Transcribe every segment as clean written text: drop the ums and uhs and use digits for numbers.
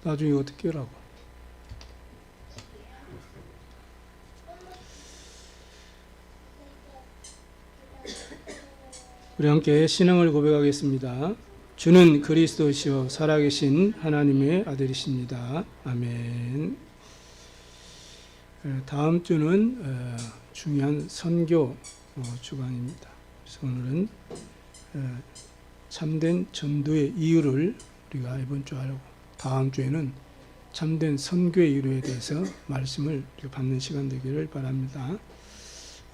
나중에 어떻게 하라고. 우리 함께 신앙을 고백하겠습니다. 주는 그리스도시요 살아계신 하나님의 아들이십니다. 아멘. 다음 주는 중요한 선교 주간입니다. 그래서 오늘은 참된 전도의 이유를 우리가 이번 주 하려고, 다음 주에는 참된 선교의 이유에 대해서 말씀을 받는 시간 되기를 바랍니다.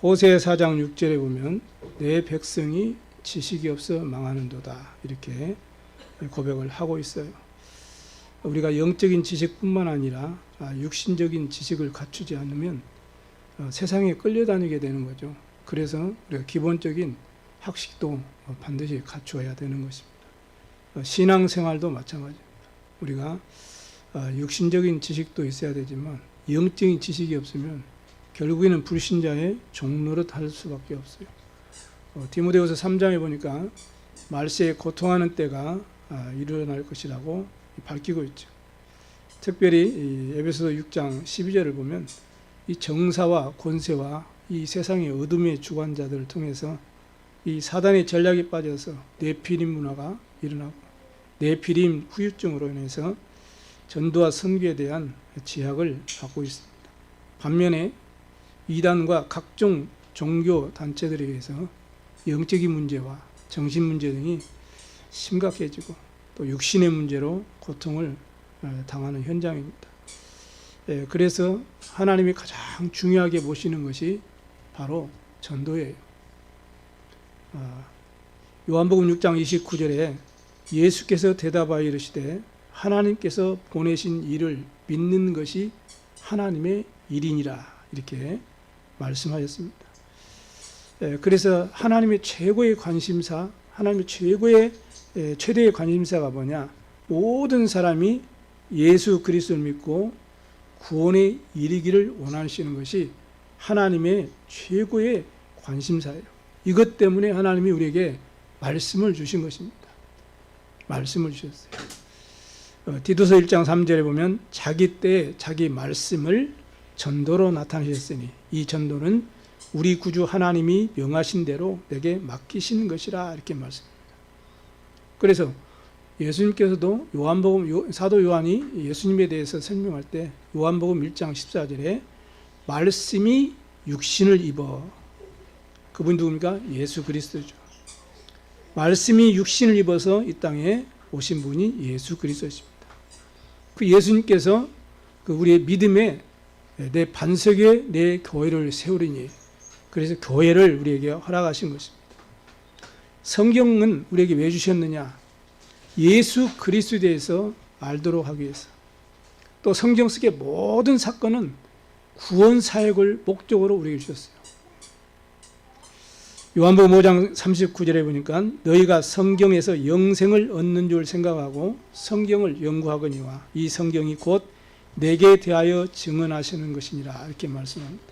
호세 4장 6절에 보면 내 백성이 지식이 없어 망하는도다, 이렇게 고백을 하고 있어요. 우리가 영적인 지식뿐만 아니라 육신적인 지식을 갖추지 않으면 세상에 끌려다니게 되는 거죠. 그래서 우리가 기본적인 학식도 반드시 갖추어야 되는 것입니다. 신앙생활도 마찬가지입니다. 우리가 육신적인 지식도 있어야 되지만 영적인 지식이 없으면 결국에는 불신자의 종노릇 할 수밖에 없어요. 디모데후서 3장에 보니까 말세에 고통하는 때가 일어날 것이라고 밝히고 있죠. 특별히 에베소서 6장 12절을 보면 이 정사와 권세와 이 세상의 어둠의 주관자들을 통해서 이 사단의 전략에 빠져서 네피림 문화가 일어나고 네피림 후유증으로 인해서 전도와 선교에 대한 제약을 받고 있습니다. 반면에 이단과 각종 종교 단체들에 의해서 영적인 문제와 정신 문제 등이 심각해지고 또 육신의 문제로 고통을 당하는 현장입니다. 그래서 하나님이 가장 중요하게 보시는 것이 바로 전도예요. 요한복음 6장 29절에 예수께서 대답하여 이르시되 하나님께서 보내신 이를 믿는 것이 하나님의 일이니라, 이렇게 말씀하셨습니다. 그래서 하나님의 최고의 관심사, 하나님의 최대의 관심사가 뭐냐? 모든 사람이 예수 그리스도를 믿고 구원에 이르기를 원하시는 것이 하나님의 최고의 관심사예요. 이것 때문에 하나님이 우리에게 말씀을 주신 것입니다. 말씀을 주셨어요. 디도서 1장 3절에 보면 자기 때에 자기 말씀을 전도로 나타내셨으니 이 전도는 우리 구주 하나님이 명하신 대로 내게 맡기신 것이라, 이렇게 말씀합니다. 그래서 예수님께서도 사도 요한이 예수님에 대해서 설명할 때 요한복음 1장 14절에 말씀이 육신을 입어, 그분이 누굽니까? 예수 그리스도죠. 말씀이 육신을 입어서 이 땅에 오신 분이 예수 그리스도십니다. 그 예수님께서 우리의 믿음에 내 반석에 내 교회를 세우리니, 그래서 교회를 우리에게 허락하신 것입니다. 성경은 우리에게 왜 주셨느냐? 예수 그리스도에 대해서 알도록 하기 위해서. 또 성경 속의 모든 사건은 구원 사역을 목적으로 우리에게 주셨어요. 요한복음 5장 39절에 보니까 너희가 성경에서 영생을 얻는 줄 생각하고 성경을 연구하거니와 이 성경이 곧 내게 대하여 증언하시는 것이니라, 이렇게 말씀합니다.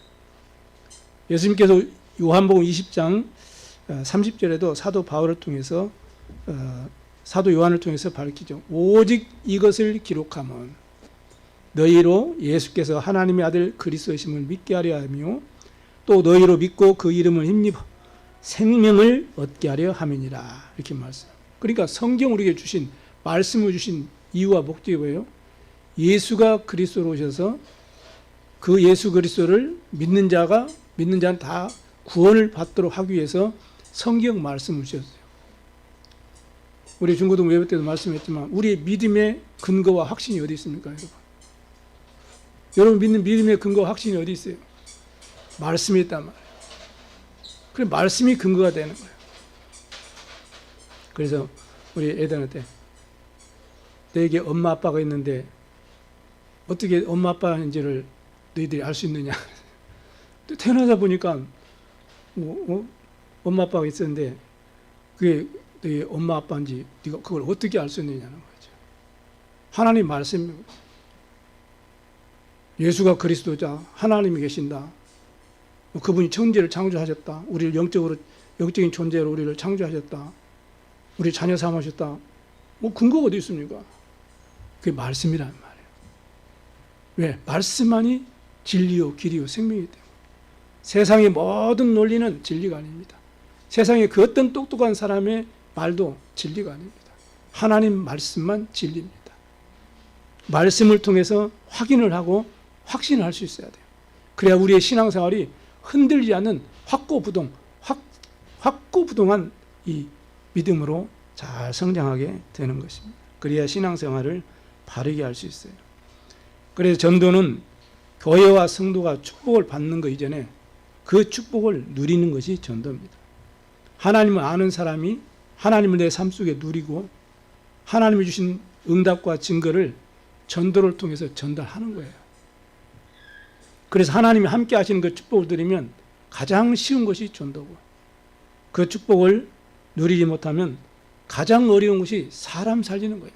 예수님께서 요한복음 20장 30절에도 사도 바울을 통해서 사도 요한을 통해서 밝히죠. 오직 이것을 기록하면 너희로 예수께서 하나님의 아들 그리스도이심을 믿게 하려 하며 또 너희로 믿고 그 이름을 힘입어 생명을 얻게 하려 함이니라, 이렇게 말씀. 그러니까 성경 우리에게 주신 말씀을 주신 이유와 목적이 뭐예요? 예수가 그리스도로 오셔서 그 예수 그리스도를 믿는 자는 다 구원을 받도록 하기 위해서 성경 말씀을 주셨어요. 우리 중고등 예배 때도 말씀했지만 우리의 믿음의 근거와 확신이 어디 있습니까, 여러분? 여러분 믿는 믿음의 근거와 확신이 어디 있어요? 말씀에 있단 말이에요. 그래, 말씀이 근거가 되는 거예요. 그래서 우리 애들한테 너에게 엄마 아빠가 있는데 어떻게 엄마 아빠인지를 너희들이 알 수 있느냐? 태어나다 보니까 엄마 아빠가 있었는데 그게 너희 엄마 아빠인지 네가 그걸 어떻게 알 수 있느냐는 거죠. 하나님 말씀, 예수가 그리스도자, 하나님이 계신다. 그분이 천지를 창조하셨다. 우리를 영적인 존재로 우리를 창조하셨다. 우리 자녀 삼으셨다. 근거가 어디 있습니까? 그게 말씀이란 말. 왜? 말씀만이 진리요 길이요 생명이기 때문에. 세상의 모든 논리는 진리가 아닙니다. 세상에 그 어떤 똑똑한 사람의 말도 진리가 아닙니다. 하나님 말씀만 진리입니다. 말씀을 통해서 확인을 하고 확신을 할 수 있어야 돼요. 그래야 우리의 신앙생활이 흔들리지 않는 확고부동한 이 믿음으로 잘 성장하게 되는 것입니다. 그래야 신앙생활을 바르게 할 수 있어요. 그래서 전도는 교회와 성도가 축복을 받는 것 이전에 그 축복을 누리는 것이 전도입니다. 하나님을 아는 사람이 하나님을 내 삶 속에 누리고 하나님이 주신 응답과 증거를 전도를 통해서 전달하는 거예요. 그래서 하나님이 함께 하시는 그 축복을 누리면 가장 쉬운 것이 전도고, 그 축복을 누리지 못하면 가장 어려운 것이 사람 살리는 거예요.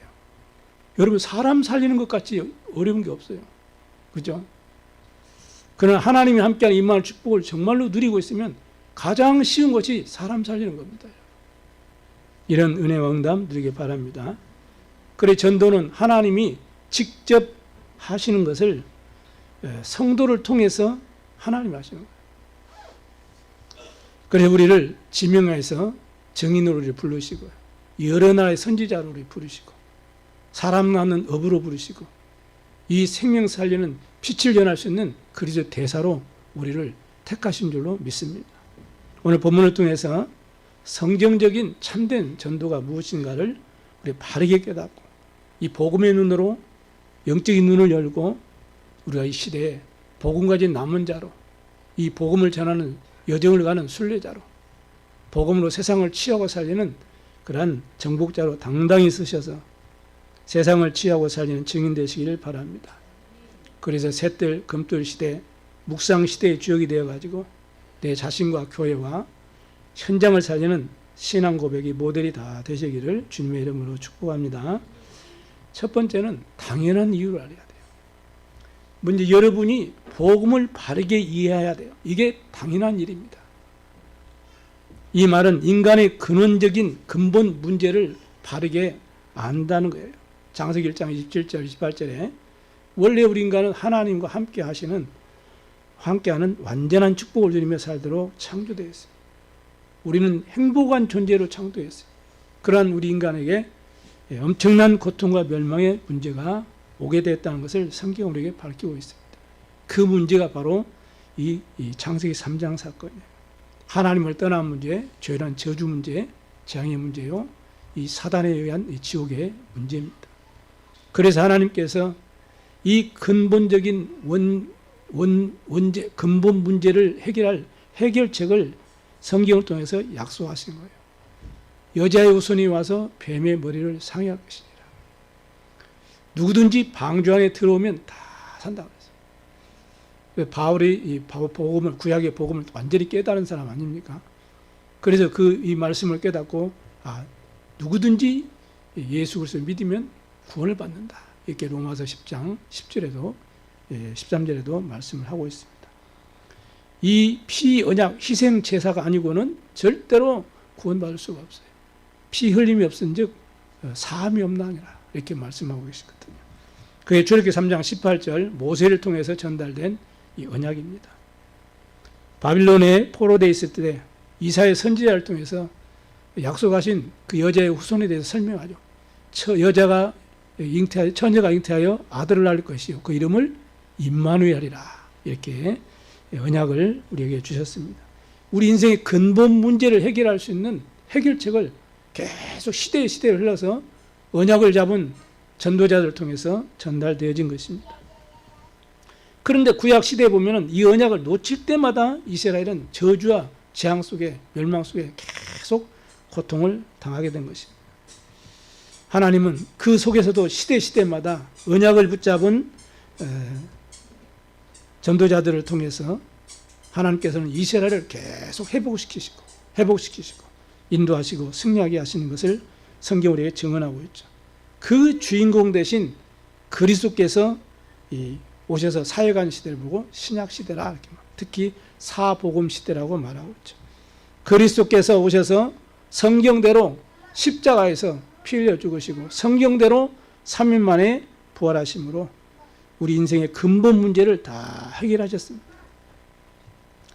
여러분, 사람 살리는 것 같이 어려운 게 없어요. 그죠? 그러나 하나님이 함께하는 임마누엘 축복을 정말로 누리고 있으면 가장 쉬운 것이 사람 살리는 겁니다. 이런 은혜와 응답 누리기 바랍니다. 그래, 전도는 하나님이 직접 하시는 것을 성도를 통해서 하나님이 하시는 거예요. 그래서 우리를 지명해서 정인으로 부르시고, 여러 나라의 선지자로 부르시고, 사람 낳는 업으로 부르시고, 이 생명 살리는 빛을 전할 수 있는 그리스도 대사로 우리를 택하신 줄로 믿습니다. 오늘 본문을 통해서 성경적인 참된 전도가 무엇인가를 우리 바르게 깨닫고, 이 복음의 눈으로 영적인 눈을 열고 우리가 이 시대에 복음 가진 남은 자로, 이 복음을 전하는 여정을 가는 순례자로, 복음으로 세상을 취하고 살리는 그러한 정복자로 당당히 서셔서 세상을 취하고 살리는 증인 되시기를 바랍니다. 그래서 셋들 금돌 시대, 묵상 시대의 주역이 되어가지고 내 자신과 교회와 현장을 살리는 신앙 고백이 모델이 다 되시기를 주님의 이름으로 축복합니다. 첫 번째는 당연한 이유를 알아야 돼요. 먼저 여러분이 복음을 바르게 이해해야 돼요. 이게 당연한 일입니다. 이 말은 인간의 근원적인 근본 문제를 바르게 안다는 거예요. 창세기 1장 27절 28절에 원래 우리 인간은 하나님과 함께하는 완전한 축복을 누리며 살도록 창조되었어요. 우리는 행복한 존재로 창조했어요. 그러한 우리 인간에게 엄청난 고통과 멸망의 문제가 오게 되었다는 것을 성경은 우리에게 밝히고 있습니다. 그 문제가 바로 이 창세기 3장 사건이에요. 하나님을 떠난 문제, 죄란 저주 문제, 재앙의 문제요, 이 사단에 의한 이 지옥의 문제입니다. 그래서 하나님께서 이 근본적인 원죄, 근본 문제를 해결할 해결책을 성경을 통해서 약속하신 거예요. 여자의 후손이 와서 뱀의 머리를 상해할 것이니라. 누구든지 방주 안에 들어오면 다 산다고 했어요. 바울이 이 복음을, 구약의 복음을 완전히 깨달은 사람 아닙니까? 그래서 이 말씀을 깨닫고, 누구든지 예수 그리스도를 믿으면 구원을 받는다. 이렇게 로마서 10장 10절에도 13절에도 말씀을 하고 있습니다. 이 피 언약 희생 제사가 아니고는 절대로 구원받을 수가 없어요. 피 흘림이 없은즉 사함이 없나니라, 이렇게 말씀하고 계시거든요. 그게 출애굽기 3장 18절 모세를 통해서 전달된 이 언약입니다. 바빌론에 포로되어 있을 때 이사야 선지자를 통해서 약속하신 그 여자의 후손에 대해서 설명하죠. 처녀가 잉태하여 아들을 낳을 것이요, 그 이름을 임마누엘이라, 이렇게 언약을 우리에게 주셨습니다. 우리 인생의 근본 문제를 해결할 수 있는 해결책을 계속 시대에 흘러서 언약을 잡은 전도자들을 통해서 전달되어진 것입니다. 그런데 구약 시대에 보면 이 언약을 놓칠 때마다 이스라엘은 저주와 재앙 속에, 멸망 속에 계속 고통을 당하게 된 것입니다. 하나님은 그 속에서도 시대마다 언약을 붙잡은 전도자들을 통해서 하나님께서는 이스라엘을 계속 회복시키시고 인도하시고 승리하게 하시는 것을 성경 우리에게 증언하고 있죠. 그 주인공 대신 그리스도께서 오셔서 사회관 시대를 보고 신약 시대라, 이렇게 특히 사복음 시대라고 말하고 있죠. 그리스도께서 오셔서 성경대로 십자가에서 피 흘려 죽으시고 성경대로 3일 만에 부활하심으로 우리 인생의 근본 문제를 다 해결하셨습니다.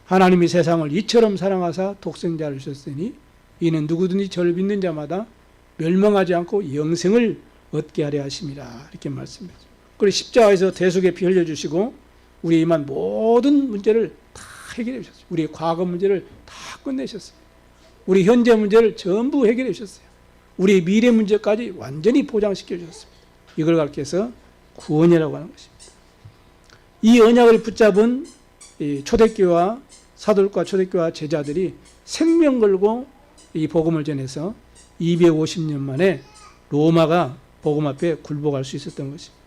하나님이 세상을 이처럼 사랑하사 독생자를 주셨으니 이는 누구든지 저를 믿는 자마다 멸망하지 않고 영생을 얻게 하려 하심이라. 이렇게 말씀했죠. 그리고 십자가에서 대속의 피 흘려주시고 우리의 임한 모든 문제를 다 해결해 주셨어요. 우리의 과거 문제를 다 끝내셨어요. 우리 현재 문제를 전부 해결해 주셨어요. 우리의 미래 문제까지 완전히 보장시켜 주셨습니다. 이걸 가르쳐서 구원이라고 하는 것입니다. 이 언약을 붙잡은 초대교회와 사도들과 초대교회와 제자들이 생명 걸고 이 복음을 전해서 250년 만에 로마가 복음 앞에 굴복할 수 있었던 것입니다.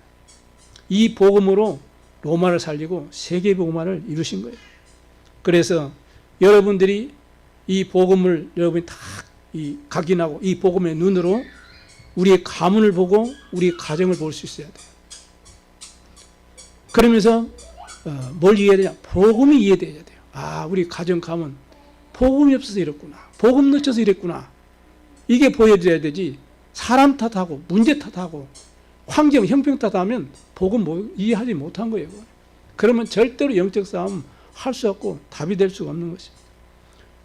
이 복음으로 로마를 살리고 세계 복음화를 이루신 거예요. 그래서 여러분들이 이 복음을 여러분이 다 각인하고 이 복음의 눈으로 우리의 가문을 보고 우리 가정을 볼 수 있어야 돼요. 그러면서 뭘 이해해야 되냐? 복음이 이해돼야 돼요. 아, 우리 가정 가문 복음이 없어서 이랬구나. 복음 늦춰서 이랬구나. 이게 보여줘야 되지. 사람 탓하고 문제 탓하고 환경 형평 탓하면 복음 이해하지 못한 거예요. 그러면 절대로 영적 싸움 할 수 없고 답이 될 수가 없는 것입니다.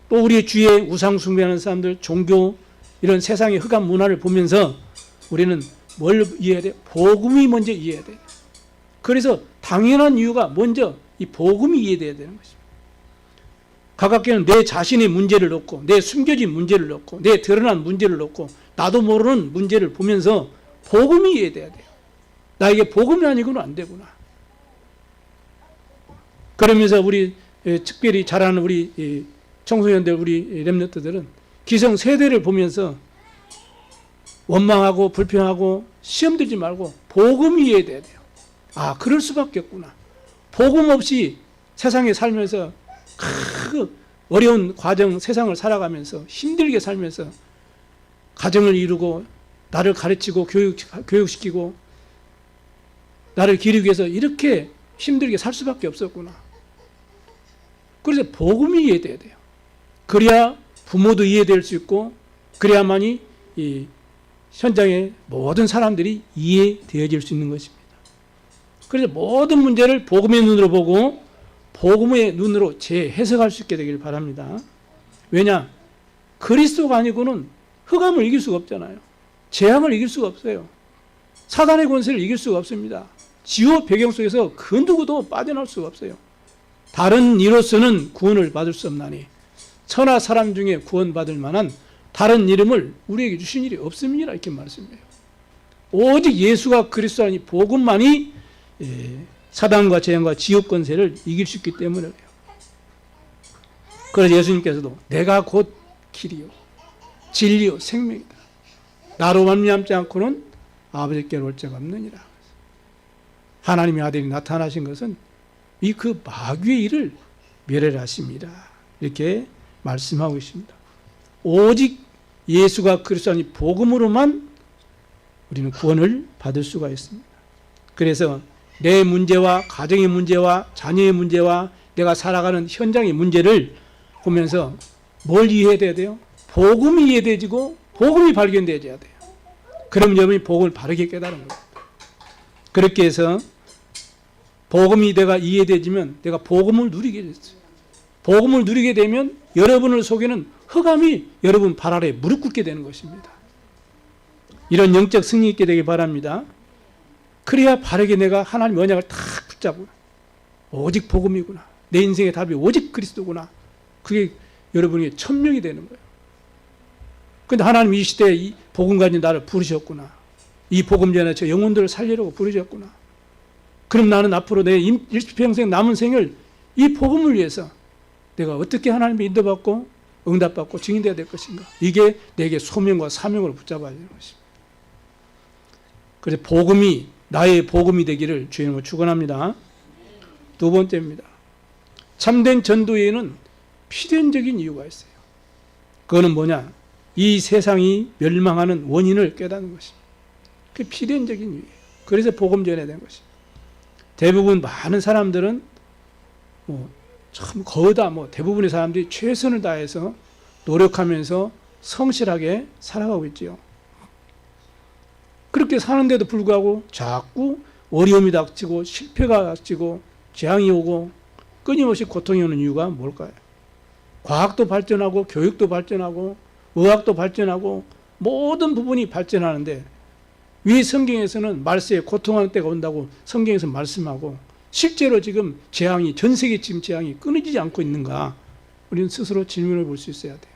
또 우리의 주위에 우상 숭배하는 사람들, 종교 이런 세상의 흑암 문화를 보면서 우리는 뭘 이해해야 돼요? 복음이 먼저 이해해야 돼요. 그래서 당연한 이유가 먼저 이 복음이 이해돼야 되는 것입니다. 가깝게는 내 자신의 문제를 놓고 내 숨겨진 문제를 놓고 내 드러난 문제를 놓고 나도 모르는 문제를 보면서 복음이 이해돼야 돼요. 나에게 복음이 아니고는 안 되구나. 그러면서 우리 특별히 잘하는 우리 청소년들, 우리 렘넌트들은 기성 세대를 보면서 원망하고 불평하고 시험 들지 말고 복음이 이해돼야 돼요. 아, 그럴 수밖에 없구나. 복음 없이 세상에 살면서 어려운 과정, 세상을 살아가면서 힘들게 살면서 가정을 이루고 나를 가르치고 교육시키고 나를 기르기 위해서 이렇게 힘들게 살 수밖에 없었구나. 그래서 복음이 이해돼야 돼요. 그래야 부모도 이해될 수 있고 그래야만이 이 현장의 모든 사람들이 이해되어질 수 있는 것입니다. 그래서 모든 문제를 복음의 눈으로 보고 복음의 눈으로 재해석할 수 있게 되길 바랍니다. 왜냐? 그리스도가 아니고는 흑암을 이길 수가 없잖아요. 재앙을 이길 수가 없어요. 사단의 권세를 이길 수가 없습니다. 지옥 배경 속에서 그 누구도 빠져나올 수가 없어요. 다른 이로서는 구원을 받을 수 없나니 천하 사람 중에 구원받을 만한 다른 이름을 우리에게 주신 일이 없습니다. 이렇게 말씀해요. 오직 예수가 그리스도라니 복음만이 사단과 재앙과 지옥 권세를 이길 수 있기 때문에 그래요. 그래서 예수님께서도 내가 곧 길이요 진리요 생명이다. 나로 말미암지 않고는 아버지께로 올 자가 없느니라. 하나님의 아들이 나타나신 것은 이 그 마귀의 일을 멸하십니다. 이렇게 말씀하고 있습니다. 오직 예수가 그리스도니 복음으로만 우리는 구원을 받을 수가 있습니다. 그래서 내 문제와 가정의 문제와 자녀의 문제와 내가 살아가는 현장의 문제를 보면서 뭘 이해해야 돼요? 복음이 이해되지고 복음이 발견되어야 돼요. 그럼 여러분이 복음을 바르게 깨달은 거예요. 그렇게 해서 복음이 내가 이해되지면 내가 복음을 누리게 됐어요. 복음을 누리게 되면 여러분을 속이는 흑암이 여러분 발 아래 무릎 꿇게 되는 것입니다. 이런 영적 승리 있게 되길 바랍니다. 그래야 바르게 내가 하나님 언약을 딱 붙잡고 오직 복음이구나. 내 인생의 답이 오직 그리스도구나. 그게 여러분에게 천명이 되는 거예요. 그런데 하나님 이 시대에 이 복음 가진 나를 부르셨구나. 이 복음 전에 저 영혼들을 살리려고 부르셨구나. 그럼 나는 앞으로 내 일평생 남은 생을 이 복음을 위해서 내가 어떻게 하나님의 인도받고 응답받고 증인되어야 될 것인가. 이게 내게 소명과 사명으로 붙잡아야 되는 것입니다. 그래서 복음이 나의 복음이 되기를 주님으로 축원합니다. 두 번째입니다. 참된 전도에는 필연적인 이유가 있어요. 그거는 뭐냐? 이 세상이 멸망하는 원인을 깨닫는 것입니다. 그게 필연적인 이유예요. 그래서 복음 전해야 되는 것입니다. 대부분 많은 사람들은 참 거의 다 대부분의 사람들이 최선을 다해서 노력하면서 성실하게 살아가고 있지요. 그렇게 사는데도 불구하고 자꾸 어려움이 닥치고 실패가 닥치고 재앙이 오고 끊임없이 고통이 오는 이유가 뭘까요? 과학도 발전하고 교육도 발전하고 의학도 발전하고 모든 부분이 발전하는데 왜 성경에서는 말세에 고통하는 때가 온다고 성경에서 말씀하고 실제로 지금 재앙이 전 세계 지금 재앙이 끊이지 않고 있는가? 우리는 스스로 질문을 볼 수 있어야 돼요.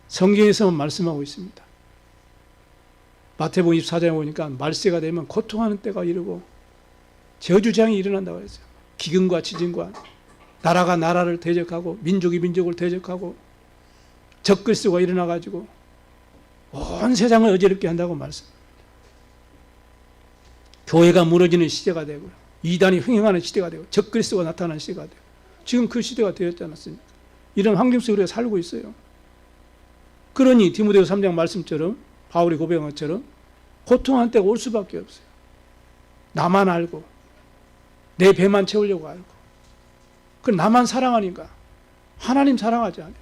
성경에서만 말씀하고 있습니다. 마태복음 24장에 보니까 말세가 되면 고통하는 때가 이르고 저주재앙이 일어난다고 했어요. 기근과 지진과 나라가 나라를 대적하고 민족이 민족을 대적하고 적그리스도가 일어나가지고 온 세상을 어지럽게 한다고 말씀합니다. 교회가 무너지는 시대가 되고 이단이 흥행하는 시대가 되고 적그리스도가 나타나는 시대가 되고 지금 그 시대가 되었지 않았습니까? 이런 환경 속에 우리가 살고 있어요. 그러니 디모데후서 3장 말씀처럼 바울이 고백한 것처럼 고통한 때가 올 수밖에 없어요. 나만 알고 내 배만 채우려고 알고 그 나만 사랑하니까 하나님 사랑하지 않아요.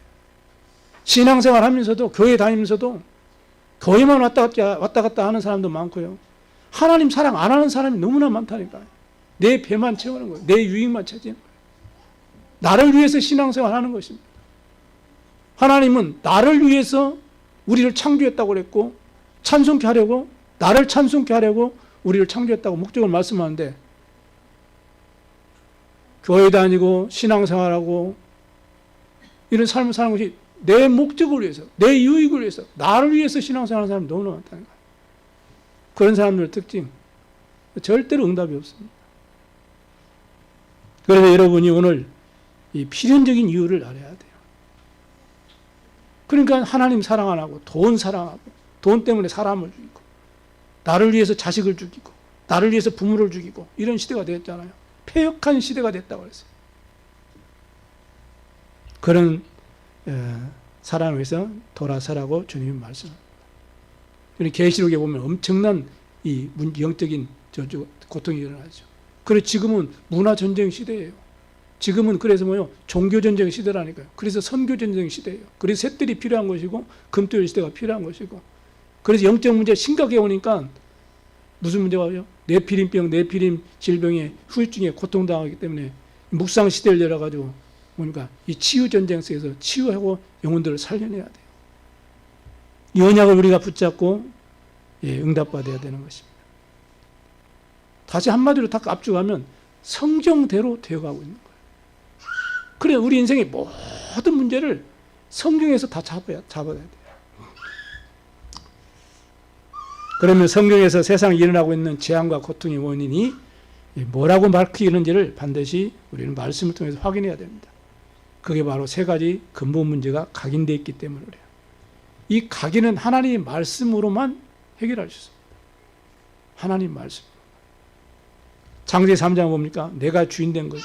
신앙생활 하면서도 교회 다니면서도 교회만 왔다 갔다 하는 사람도 많고요. 하나님 사랑 안 하는 사람이 너무나 많다니까요. 내 배만 채우는 거예요. 내 유익만 찾는 거예요. 나를 위해서 신앙생활 하는 것입니다. 하나님은 나를 위해서 우리를 창조했다고 그랬고 찬송케 하려고 나를 찬송케 하려고 우리를 창조했다고 목적을 말씀하는데 교회 다니고 신앙생활하고 이런 삶을 사는 것이 내 목적을 위해서 내 유익을 위해서 나를 위해서 신앙생활하는 사람이 너무나 많다는 거예요. 그런 사람들의 특징 절대로 응답이 없습니다. 그래서 여러분이 오늘 이 필연적인 이유를 알아야 돼요. 그러니까 하나님 사랑 안 하고 돈 사랑하고 돈 때문에 사람을 죽이고 나를 위해서 자식을 죽이고 나를 위해서 부모를 죽이고 이런 시대가 되었잖아요. 폐역한 시대가 됐다고 그랬어요. 그런 사람을 위해서 돌아서라고 주님이 말씀합니다. 계시록에 보면 엄청난 이 영적인 고통이 일어나죠. 그래서 지금은 문화전쟁 시대예요. 지금은 그래서 종교전쟁 시대라니까요. 그래서 선교전쟁 시대예요. 그래서 셋들이 필요한 것이고 금토일 시대가 필요한 것이고 그래서 영적 문제 심각해 오니까 무슨 문제가 와요? 뇌피림병, 뇌피림 질병에 후유증에 고통당하기 때문에 묵상 시대를 열어가지고 보니까 이 치유전쟁 속에서 치유하고 영혼들을 살려내야 돼요. 이 언약을 우리가 붙잡고 응답받아야 되는 것입니다. 다시 한마디로 딱 압축하면 성경대로 되어가고 있는 거예요. 그래 우리 인생의 모든 문제를 성경에서 다 잡아야 돼요. 그러면 성경에서 세상에 일어나고 있는 재앙과 고통의 원인이 뭐라고 밝혀 있는지를 반드시 우리는 말씀을 통해서 확인해야 됩니다. 그게 바로 세 가지 근본 문제가 각인되어 있기 때문에 그래요. 이 각인은 하나님의 말씀으로만 해결할 수 있습니다. 하나님 말씀. 창세기 3장 뭡니까? 내가 주인 된 거죠.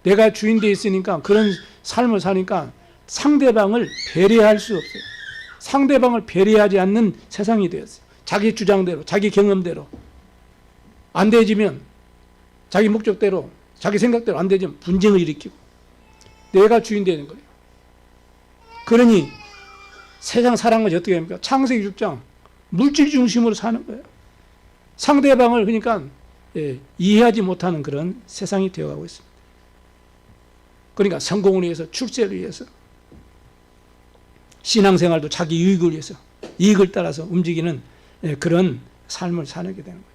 내가 주인 돼 있으니까 그런 삶을 사니까 상대방을 배려할 수 없어요. 상대방을 배려하지 않는 세상이 되었어요. 자기 주장대로, 자기 경험대로 안 되지면 자기 목적대로, 자기 생각대로 안 되지면 분쟁을 일으키고 내가 주인 되는 거예요. 그러니 세상 사는 것이 어떻게 합니까? 창세기 6장 물질 중심으로 사는 거예요. 상대방을 그러니까 이해하지 못하는 그런 세상이 되어가고 있습니다. 그러니까 성공을 위해서, 출세를 위해서, 신앙생활도 자기 유익을 위해서, 이익을 따라서 움직이는 그런 삶을 사는 게 되는 거예요.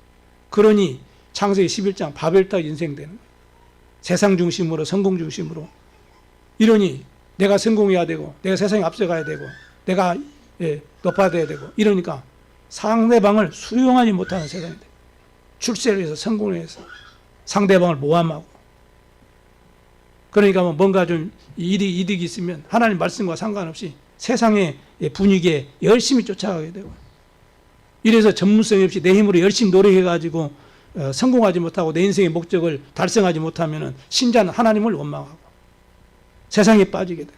그러니 창세기 11장 바벨탑 인생 되는 거예요. 세상 중심으로, 성공 중심으로. 이러니 내가 성공해야 되고, 내가 세상에 앞서가야 되고, 내가 높아져야 되고, 이러니까 상대방을 수용하지 못하는 세상이 돼요. 출세를 위해서, 성공을 위해서 상대방을 모함하고. 그러니까 뭔가 좀 이득이 있으면 하나님 말씀과 상관없이 세상의 분위기에 열심히 쫓아가게 되고, 이래서 전문성이 없이 내 힘으로 열심히 노력해가지고 성공하지 못하고 내 인생의 목적을 달성하지 못하면 신자는 하나님을 원망하고 세상에 빠지게 돼요.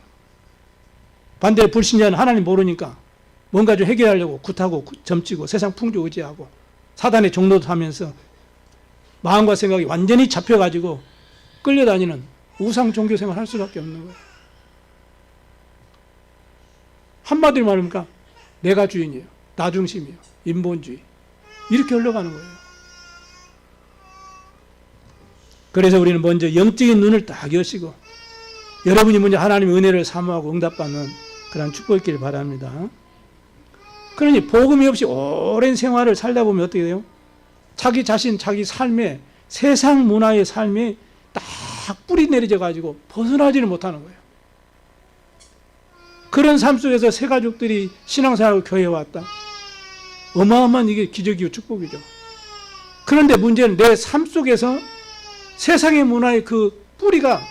반대로 불신자는 하나님 모르니까 뭔가 좀 해결하려고 굿하고 점치고 세상 풍조 의지하고 사단의 종로도 하면서 마음과 생각이 완전히 잡혀가지고 끌려다니는 우상 종교 생활을 할 수밖에 없는 거예요. 한마디로 말하니까 내가 주인이에요. 나 중심이에요. 인본주의. 이렇게 흘러가는 거예요. 그래서 우리는 먼저 영적인 눈을 딱 여시고 여러분이 먼저 하나님의 은혜를 사모하고 응답받는 그런 축복이 있기를 바랍니다. 그러니 복음이 없이 오랜 생활을 살다 보면 어떻게 돼요? 자기 자신, 자기 삶에, 세상 문화의 삶에 딱 뿌리 내려져 가지고 벗어나지를 못하는 거예요. 그런 삶 속에서 새 가족들이 신앙생활하고 교회에 왔다. 어마어마한 이게 기적이고 축복이죠. 그런데 문제는 내 삶 속에서 세상의 문화의 그 뿌리가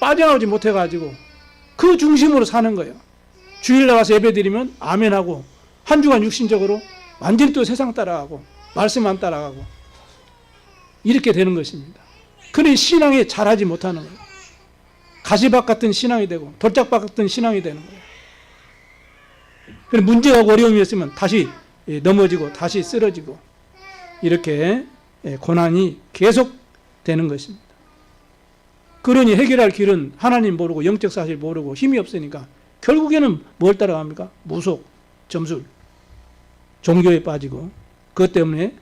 빠져나오지 못해가지고 그 중심으로 사는 거예요. 주일 나가서 예배 드리면 아멘하고 한 주간 육신적으로 완전히 또 세상 따라가고 말씀 안 따라가고 이렇게 되는 것입니다. 그러니 신앙에 잘하지 못하는 거예요. 가시밭 같은 신앙이 되고 돌짝밭 같은 신앙이 되는 거예요. 그래서 문제가 어려움이 있으면 다시 넘어지고 다시 쓰러지고 이렇게 고난이 계속 되는 것입니다. 그러니 해결할 길은 하나님 모르고 영적 사실 모르고 힘이 없으니까 결국에는 뭘 따라갑니까? 무속, 점술, 종교에 빠지고 그것 때문에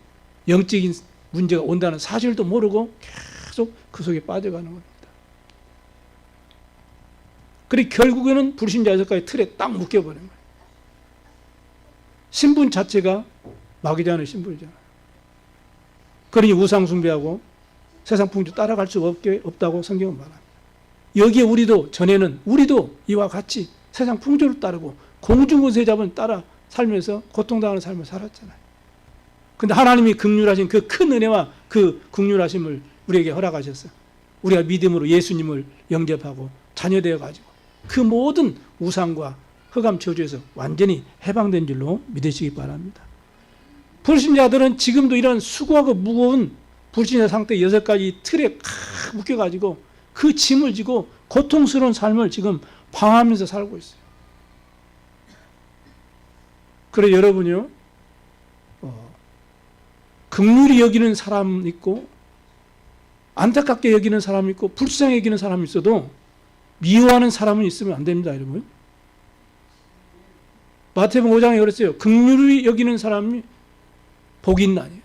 영적인 문제가 온다는 사실도 모르고 계속 그 속에 빠져가는 겁니다. 그리고 결국에는 불신자 6가지 틀에 딱 묶여버린 거예요. 신분 자체가 마귀자의 신분이잖아요. 그러니 우상 숭배하고 세상 풍조 따라갈 수 없다고 성경은 말합니다. 여기에 우리도 전에는 우리도 이와 같이 세상 풍조를 따르고 공중권세 잡은 따라 살면서 고통당하는 삶을 살았잖아요. 그런데 하나님이 긍휼하신 그 큰 은혜와 그 긍휼하심을 우리에게 허락하셨어요. 우리가 믿음으로 예수님을 영접하고 자녀되어 가지고 그 모든 우상과 흑암 저주에서 완전히 해방된 줄로 믿으시기 바랍니다. 불신자들은 지금도 이런 수고하고 무거운 불신자 상태 6가지 틀에 묶여가지고 그 짐을 지고 고통스러운 삶을 지금 방황하면서 살고 있어요. 그래 여러분요, 긍휼히 여기는 사람 있고 안타깝게 여기는 사람 있고 불쌍히 여기는 사람이 있어도 미워하는 사람은 있으면 안 됩니다, 여러분. 마태복음 5장에 그랬어요. 긍휼히 여기는 사람이 복이 있나니,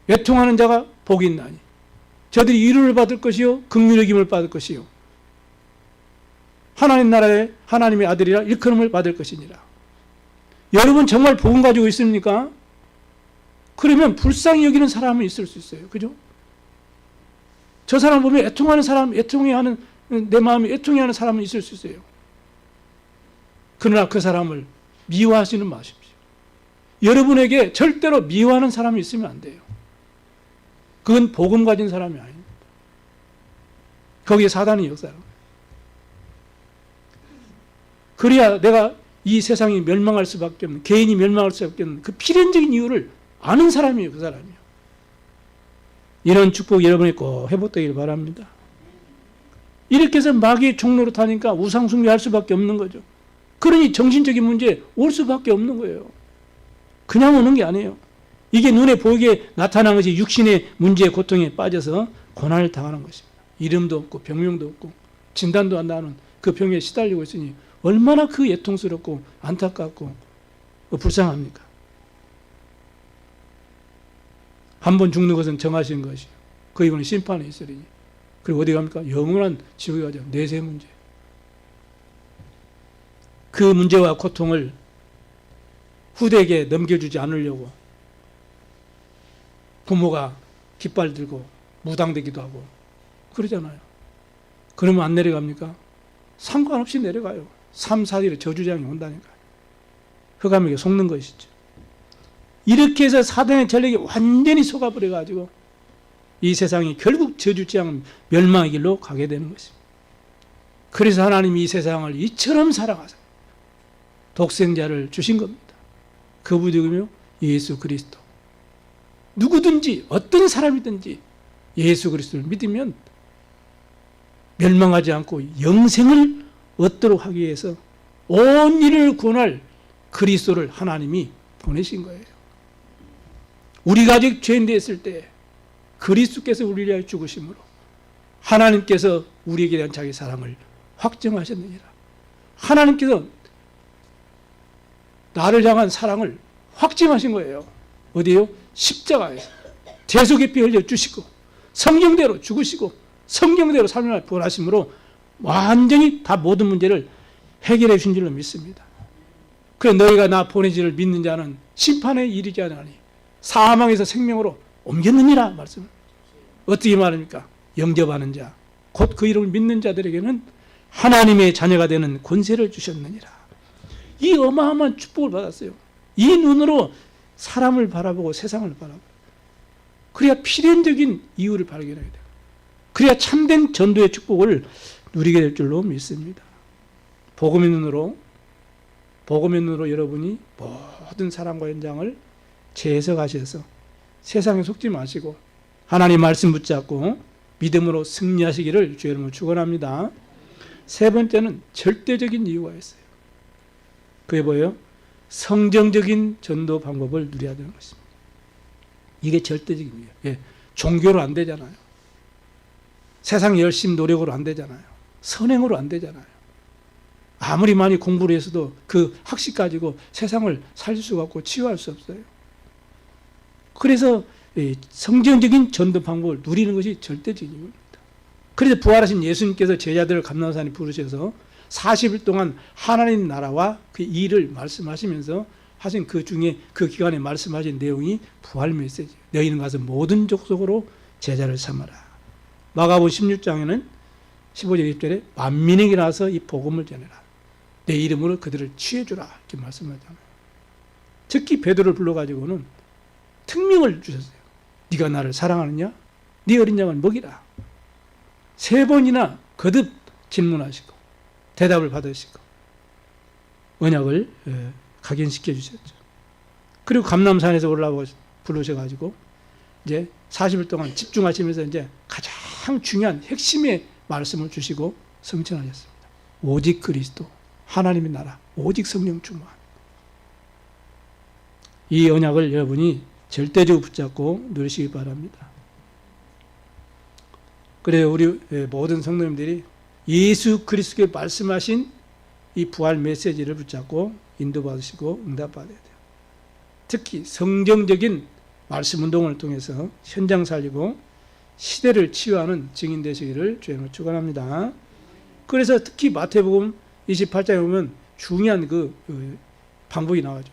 애통하는 자가 복이 있나니, 저들이 위로를 받을 것이요 긍휼히 여김을 받을 것이요 하나님 나라에 하나님의 아들이라 일컬음을 받을 것이니라. 여러분 정말 복음 가지고 있습니까? 그러면 불쌍히 여기는 사람은 있을 수 있어요. 그죠? 저 사람 보면 애통하는 사람, 애통해하는 내 마음이 애통해하는 사람은 있을 수 있어요. 그러나 그 사람을 미워하지는 마십시오. 여러분에게 절대로 미워하는 사람이 있으면 안 돼요. 그건 복음 가진 사람이 아닙니다. 거기에 사단이 역사하는 거예요. 그래야 내가 이 세상이 멸망할 수밖에 없는, 개인이 멸망할 수밖에 없는 그 필연적인 이유를 아는 사람이에요. 그 사람이요. 이런 축복 여러분이 꼭 회복되기를 바랍니다. 이렇게 해서 마귀의 종로로 타니까 우상숭배할 수밖에 없는 거죠. 그러니 정신적인 문제에 올 수밖에 없는 거예요. 그냥 오는 게 아니에요. 이게 눈에 보이게 나타난 것이 육신의 문제에 고통에 빠져서 고난을 당하는 것입니다. 이름도 없고 병명도 없고 진단도 안 나오는 그 병에 시달리고 있으니 얼마나 그 애통스럽고 안타깝고 불쌍합니까? 한 번 죽는 것은 정하신 것이요 그 이후는 심판이 있으리니. 그리고 어디 갑니까? 영원한 지옥에 가죠. 내세 문제. 그 문제와 고통을 후대에게 넘겨주지 않으려고 부모가 깃발 들고 무당되기도 하고 그러잖아요. 그러면 안 내려갑니까? 상관없이 내려가요. 3, 4일에 저주장이 온다니까요. 흑암에게 속는 것이죠. 이렇게 해서 사단의 전력이 완전히 속아버려가지고 이 세상이 결국 저주장 멸망의 길로 가게 되는 것입니다. 그래서 하나님이 이 세상을 이처럼 사랑하사 독생자를 주신 겁니다. 그분이 누구며? 예수 그리스도. 누구든지 어떤 사람이든지 예수 그리스도를 믿으면 멸망하지 않고 영생을 얻도록 하기 위해서 온 인을 구원할 그리스도를 하나님이 보내신 거예요. 우리가 아직 죄인 되었을 때 그리스도께서 우리를 위하여 죽으심으로 하나님께서 우리에게 대한 자기 사랑을 확정하셨느니라. 하나님께서 나를 향한 사랑을 확증하신 거예요. 어디요? 십자가에서 대속의 피 흘려 주시고 성경대로 죽으시고 성경대로 삶을 부활하심으로 완전히 다 모든 문제를 해결해 주신 줄로 믿습니다. 그래 너희가 나 보내지를 믿는 자는 심판에 이르지 아니하니 사망에서 생명으로 옮겼느니라 말씀을. 어떻게 말합니까? 영접하는 자, 곧 그 이름을 믿는 자들에게는 하나님의 자녀가 되는 권세를 주셨느니라. 이 어마어마한 축복을 받았어요. 이 눈으로 사람을 바라보고 세상을 바라보고, 그래야 필연적인 이유를 발견하게 돼요. 그래야 참된 전도의 축복을 누리게 될 줄로 믿습니다. 복음의 눈으로 여러분이 모든 사람과 현장을 재해석하셔서 세상에 속지 마시고 하나님 말씀 붙잡고 믿음으로 승리하시기를 주의 이름으로 축원합니다. 세 번째는 절대적인 이유가 있어요. 그게 뭐예요? 성경적인 전도 방법을 누려야 되는 것입니다. 이게 절대적인 이유예요. 예, 종교로 안 되잖아요. 세상 열심 노력으로 안 되잖아요. 선행으로 안 되잖아요. 아무리 많이 공부를 해서도 그 학식 가지고 세상을 살릴 수가 없고 치유할 수 없어요. 그래서 성경적인 전도 방법을 누리는 것이 절대적인 이유입니다. 그래서 부활하신 예수님께서 제자들을 감람산에 부르셔서 40일 동안 하나님 나라와 그 일을 말씀하시면서 하신 그 중에 그 기간에 말씀하신 내용이 부활 메시지. 너희는 가서 모든 족속으로 제자를 삼아라. 마가복음 16장에는 15절 20절에 만민에게 나서 이 복음을 전해라. 내 이름으로 그들을 취해주라. 이렇게 말씀하잖아요. 특히 베드로를 불러가지고는 특명을 주셨어요. 네가 나를 사랑하느냐? 네 어린 양을 먹이라. 3번이나 거듭 질문하시고 대답을 받으시고 언약을 각인시켜 주셨죠. 그리고 감람산에서 올라오고 부르셔가지고 이제 40일 동안 집중하시면서 이제 가장 중요한 핵심의 말씀을 주시고 성천하셨습니다. 오직 그리스도, 하나님의 나라, 오직 성령 충만. 이 언약을 여러분이 절대적으로 붙잡고 누리시기 바랍니다. 그래서 우리 모든 성도님들이 예수 그리스도께 말씀하신 이 부활 메시지를 붙잡고 인도받으시고 응답받아야 돼요. 특히 성경적인 말씀 운동을 통해서 현장 살리고 시대를 치유하는 증인 되시기를 주님으로 축원합니다. 그래서 특히 마태복음 28장에 보면 중요한 그 방법이 나와죠.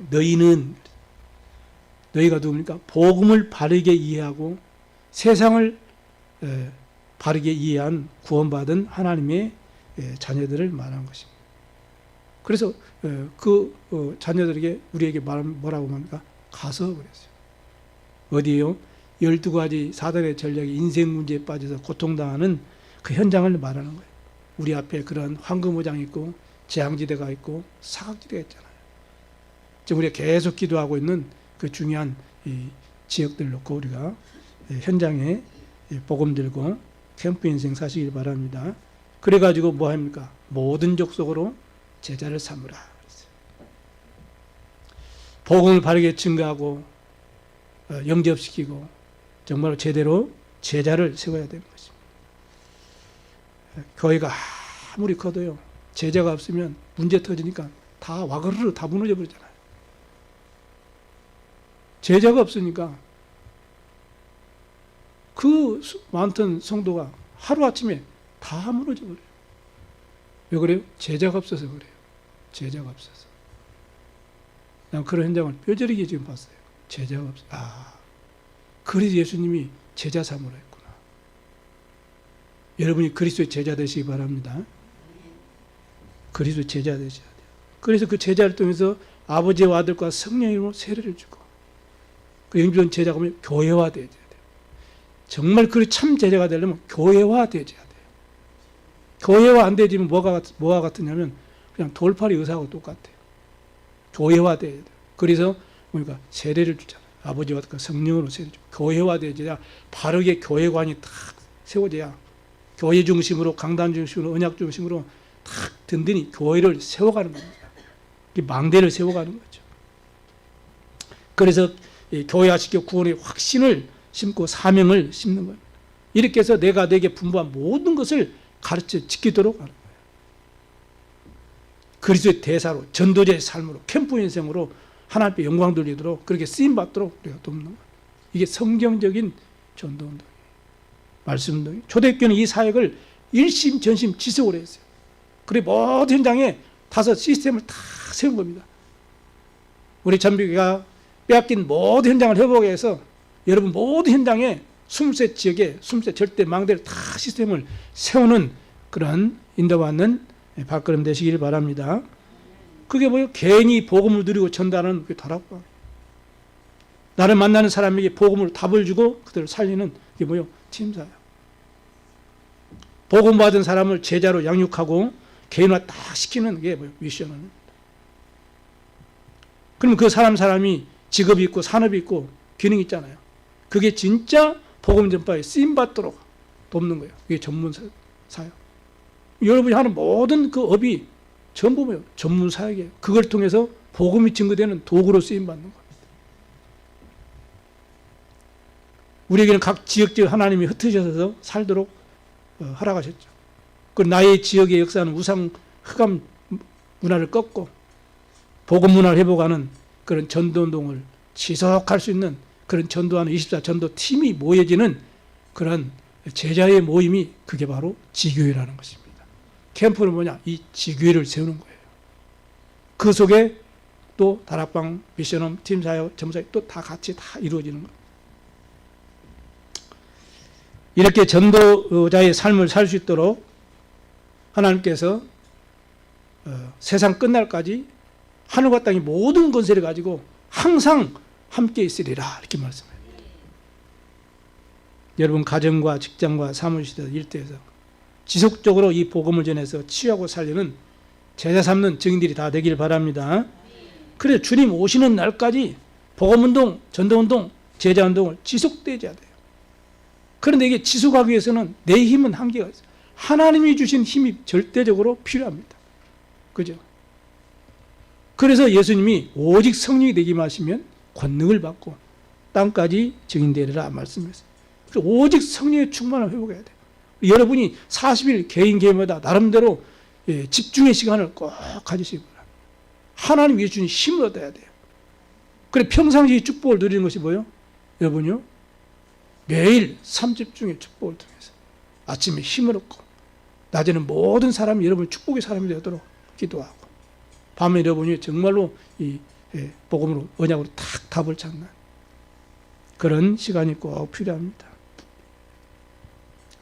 너희가 누굽니까? 복음을 바르게 이해하고 세상을 바르게 이해한 구원받은 하나님의 자녀들을 말하는 것입니다. 그래서 그 자녀들에게 우리에게 뭐라고 합니까? 가서 그랬어요. 어디에요? 12가지 사단의 전략이 인생 문제에 빠져서 고통당하는 그 현장을 말하는 거예요. 우리 앞에 그런 황금무장이 있고 재앙지대가 있고 사각지대가 있잖아요. 지금 우리가 계속 기도하고 있는 그 중요한 이 지역들 놓고 우리가 현장에 복음 들고 캠프 인생 사시길 바랍니다. 그래가지고 뭐 합니까? 모든 족속으로 제자를 삼으라. 복음을 바르게 증거하고 영접시키고 정말 제대로 제자를 세워야 되는 것입니다. 교회가 아무리 커도요, 제자가 없으면 문제 터지니까 다 와그르르 다 무너져 버리잖아요. 제자가 없으니까 그 많던 성도가 하루아침에 다 무너져 버려요. 왜 그래요? 제자가 없어서 그래요. 제자가 없어서. 난 그런 현장을 뼈저리게 지금 봤어요. 제자가 없어요. 그래서 예수님이 제자 삼으라 했구나. 여러분이 그리스도의 제자 되시기 바랍니다. 그리스도의 제자 되셔야 돼요. 그래서 그 제자를 통해서 아버지와 아들과 성령의 이름으로 세례를 주고 그 영주한 제자가 보면 교회화되어야 돼요. 정말 그 참 제자가 되려면 교회화되어야 돼요. 교회화 안 되지면 뭐가 같으냐면 그냥 돌팔이 의사하고 똑같아요. 교회화되어야 돼요. 그래서 우리가 세례를 주잖아요. 아버지와 아들과 성령으로 세례를 주고 교회화되어야 바르게 교회관이 탁 세워져야 교회 중심으로 강단 중심으로 언약 중심으로 탁 든든히 교회를 세워가는 겁니다. 망대를 세워가는 거죠. 그래서 교회화시켜 구원의 확신을 심고 사명을 심는 겁니다. 이렇게 해서 내가 내게 분부한 모든 것을 가르쳐 지키도록 하는 거예요. 그리스도의 대사로 전도자의 삶으로 캠프 인생으로 하나님께 영광 돌리도록 그렇게 쓰임받도록 우리가 돕는 거예요. 이게 성경적인 전도운동이에요. 말씀운동. 초대교회는 이 사역을 일심전심 지속을 했어요. 그래 모든 현장에 5 시스템을 다 세운 겁니다. 우리 전비가 빼앗긴 모든 현장을 회복해서 여러분 모든 현장에 20세 지역에 20세 절대 망대를 다 시스템을 세우는 그런 인도받는 발걸음 되시길 바랍니다. 그게 뭐예요? 개인이 복음을 누리고 전달하는 그게 다락방. 나를 만나는 사람에게 복음을 답을 주고 그들을 살리는 게 뭐예요? 팀사야. 복음 받은 사람을 제자로 양육하고 개인화 딱 시키는 게 뭐예요? 미션입니다. 그럼 그 사람이 직업이 있고 산업이 있고 기능이 있잖아요. 그게 진짜 복음 전파에 쓰임 받도록 돕는 거예요. 이게 전문 사역. 여러분이 하는 모든 그 업이 전부 뭐예요? 전문 사역이에요. 그걸 통해서 복음이 증거되는 도구로 쓰임 받는 거예요. 우리에게는 각 지역적 하나님이 흩으셔서 살도록 허락하셨죠. 그 나의 지역의 역사는 우상 흑암 문화를 꺾고 복음 문화를 회복하는 그런 전도운동을 지속할 수 있는 그런 전도하는 24 전도 팀이 모여지는 그런 제자의 모임이 그게 바로 지교회라는 것입니다. 캠프는 뭐냐? 이 지교회를 세우는 거예요. 그 속에 또 다락방, 미션홈, 팀사역, 점사역 또 다 같이 다 이루어지는 거예요. 이렇게 전도자의 삶을 살 수 있도록 하나님께서 세상 끝날까지 하늘과 땅의 모든 권세를 가지고 항상 함께 있으리라 이렇게 말씀해요. 여러분 가정과 직장과 사무실에서 일터에서 지속적으로 이 복음을 전해서 치유하고 살리는 제자 삼는 증인들이 다 되길 바랍니다. 그래서 주님 오시는 날까지 복음운동, 전도운동, 제자운동을 지속되어야 돼요. 그런데 이게 지속하기 위해서는 내 힘은 한계가 있어요. 하나님이 주신 힘이 절대적으로 필요합니다. 그죠? 그래서 예수님이 오직 성령이 되기만 하시면 권능을 받고 땅까지 증인되리라 말씀했어요. 오직 성령의 충만을 회복해야 돼요. 여러분이 40일 개인마다 나름대로 집중의 시간을 꼭 가지시기 바랍니다. 하나님이 주신 힘을 얻어야 돼요. 그래 평상시 축복을 누리는 것이 뭐예요? 여러분요? 매일 삼집중의 축복을 통해서 아침에 힘을 얻고 낮에는 모든 사람이 여러분 축복의 사람이 되도록 기도하고 밤에 여러분이 정말로 이 복음으로 언약으로 탁 답을 찾는 그런 시간이 꼭 필요합니다.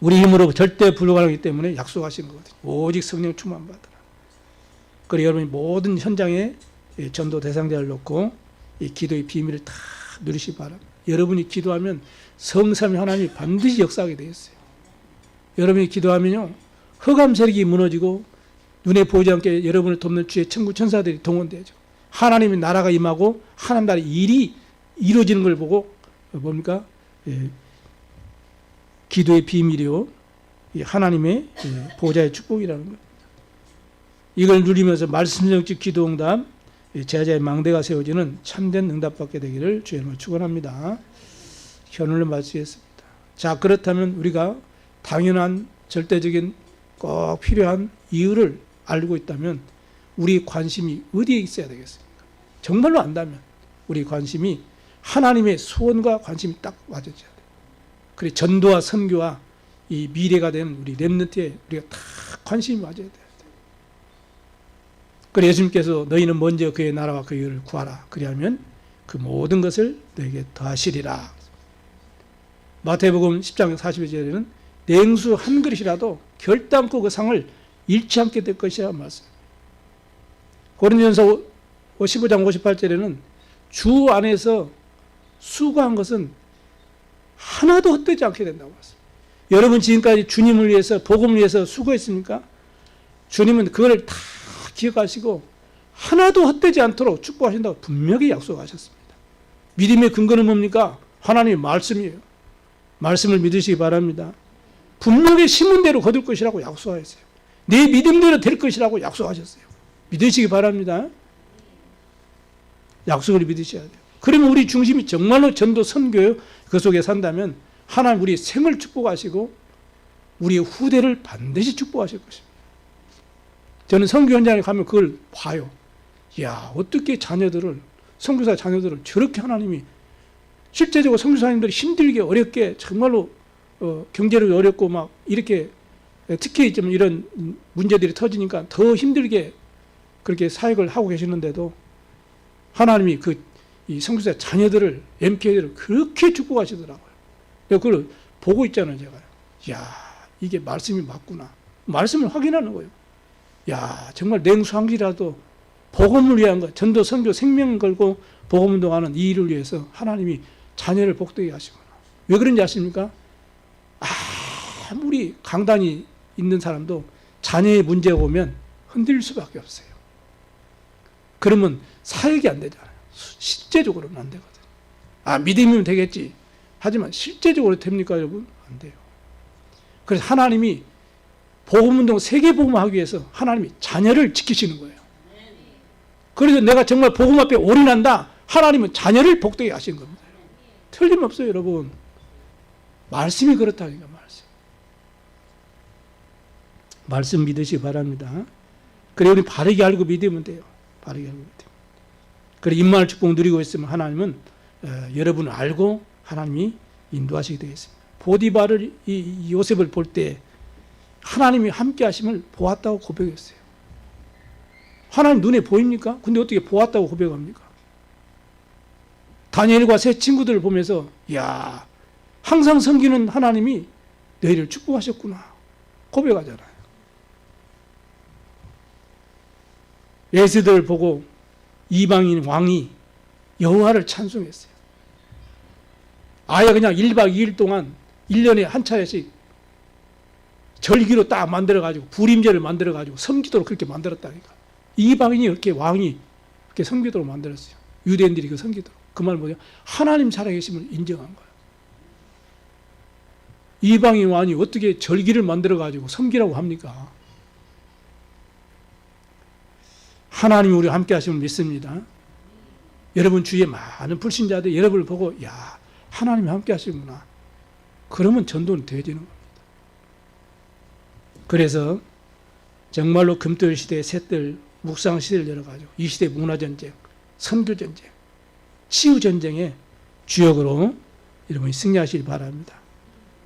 우리 힘으로 절대 불가능하기 때문에 약속하신 거거든요. 오직 성령 충만 받으라. 그리고 여러분이 모든 현장에 전도 대상자를 놓고 이 기도의 비밀을 다 누리시기 바랍니다. 여러분이 기도하면 성삼위 하나님이 반드시 역사하게 되어 있어요. 여러분이 기도하면요 흑암 세력이 무너지고 눈에 보이지 않게 여러분을 돕는 주의 천국 천사들이 동원되죠. 하나님의 나라가 임하고 하나님 나라의 일이 이루어지는 걸 보고 뭡니까? 기도의 비밀이요 하나님의 보좌의 축복이라는 거예요. 이걸 누리면서 말씀정직 기도응답 제자의 망대가 세워지는 참된 응답받게 되기를 주님을 축원합니다. 현울을 마치겠습니다. 자 그렇다면 우리가 당연한 절대적인 꼭 필요한 이유를 알고 있다면 우리 관심이 어디에 있어야 되겠습니까? 정말로 안다면 우리 관심이 하나님의 소원과 관심이 딱 맞아져야 돼요. 그래 전도와 선교와 이 미래가 된 우리 렘넌트에 우리가 다 관심이 맞아야 돼요. 그래 예수님께서 너희는 먼저 그의 나라와 그의 의를 구하라. 그리하면 그 모든 것을 너에게 더하시리라. 마태복음 10장 42절에는 냉수 한 그릇이라도 결단코 그 상을 잃지 않게 될 것이라 말씀. 고린도전서 15장 58절에는 주 안에서 수고한 것은 하나도 헛되지 않게 된다고 했어요. 여러분 지금까지 주님을 위해서 복음을 위해서 수고했습니까? 주님은 그걸 다 기억하시고 하나도 헛되지 않도록 축복하신다고 분명히 약속하셨습니다. 믿음의 근거는 뭡니까? 하나님의 말씀이에요. 말씀을 믿으시기 바랍니다. 분명히 심은 대로 거둘 것이라고 약속하셨어요. 내 믿음대로 될 것이라고 약속하셨어요. 믿으시기 바랍니다. 약속을 믿으셔야 돼요. 그러면 우리 중심이 정말로 전도 선교요 그 속에 산다면 하나님 우리 생을 축복하시고 우리의 후대를 반드시 축복하실 것입니다. 저는 선교 현장에 가면 그걸 봐요. 이야 어떻게 선교사 자녀들을 저렇게 하나님이 실제적으로 선교사님들이 힘들게 어렵게 정말로 경제로 어렵고 막 이렇게 특히 좀 이런 문제들이 터지니까 더 힘들게 그렇게 사역을 하고 계시는데도 하나님이 이 선교사 자녀들을, MK들을 그렇게 축복하시더라고요. 내가 그걸 보고 있잖아요, 제가. 야, 이게 말씀이 맞구나. 말씀을 확인하는 거예요. 야, 정말 냉수한기라도 복음을 위한 것, 전도, 선교, 생명 걸고 복음 운동하는 이 일을 위해서 하나님이 자녀를 복되게 하시구나. 왜 그런지 아십니까? 아무리 강단이 있는 사람도 자녀의 문제가 오면 흔들릴 수밖에 없어요. 그러면 사역이 안 되잖아요. 실제적으로는 안 되거든요. 믿음이면 되겠지. 하지만 실제적으로 됩니까, 여러분? 안 돼요. 그래서 하나님이 복음운동 세계복음하기 위해서 하나님이 자녀를 지키시는 거예요. 그래서 내가 정말 복음 앞에 올인한다. 하나님은 자녀를 복되게 하시는 겁니다. 틀림없어요, 여러분. 말씀이 그렇다니까, 말씀 믿으시기 바랍니다. 그래, 우리 바르게 알고 믿으면 돼요. 바르게 알고 믿으면. 그래, 임마누엘 축복 누리고 있으면 하나님은 여러분을 알고 하나님이 인도하시게 되겠습니다. 보디바를, 이 요셉을 볼 때 하나님이 함께 하심을 보았다고 고백했어요. 하나님 눈에 보입니까? 근데 어떻게 보았다고 고백합니까? 다니엘과 세 친구들을 보면서 야, 항상 섬기는 하나님이 너희를 축복하셨구나 고백하잖아요. 에스더를 보고 이방인 왕이 여호와를 찬송했어요. 아예 그냥 1박 2일 동안 1년에 한 차례씩 절기로 딱 만들어가지고 불임제를 만들어가지고 섬기도록 그렇게 만들었다니까. 이방인이 이렇게 왕이 이렇게 섬기도록 만들었어요. 유대인들이 그 섬기도록. 그 말 뭐냐? 하나님 살아계심을 인정한 거예요. 이방인 왕이 어떻게 절기를 만들어가지고 섬기라고 합니까? 하나님이 우리와 함께 하심을 믿습니다. 여러분 주위에 많은 불신자들 여러분을 보고 야, 하나님이 함께 하시구나. 그러면 전도는 되어지는 겁니다. 그래서 정말로 금토일 시대의 셋들, 묵상 시대를 열어가지고 이 시대 문화전쟁, 선교전쟁, 치유전쟁의 주역으로 여러분이 승리하시길 바랍니다.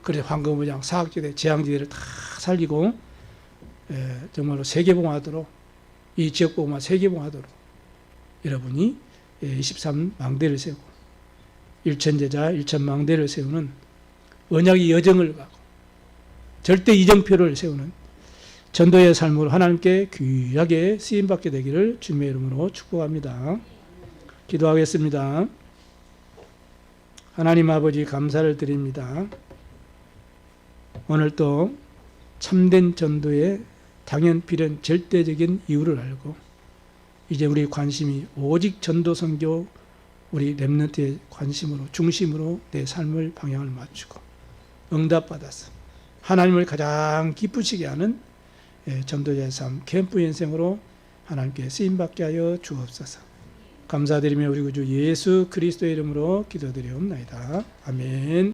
그래서 황금무장, 사학지대, 재앙지대를 다 살리고 정말로 세계봉하도록 이 지역복음화 세계봉하도록 여러분이 23망대를 세우고 일천제자, 일천망대를 세우는 언약의 여정을 가고 절대 이정표를 세우는 전도의 삶으로 하나님께 귀하게 쓰임받게 되기를 주님의 이름으로 축복합니다. 기도하겠습니다. 하나님 아버지 감사를 드립니다. 오늘 또 참된 전도의 당연 필연 절대적인 이유를 알고 이제 우리 관심이 오직 전도 선교 우리 렘넌트의 관심으로 중심으로 내 삶을 방향을 맞추고 응답받아서 하나님을 가장 기쁘시게 하는 전도자의 삶 캠프 인생으로 하나님께 쓰임받게 하여 주옵소서. 감사드리며 우리 구주 예수 그리스도의 이름으로 기도드리옵나이다. 아멘.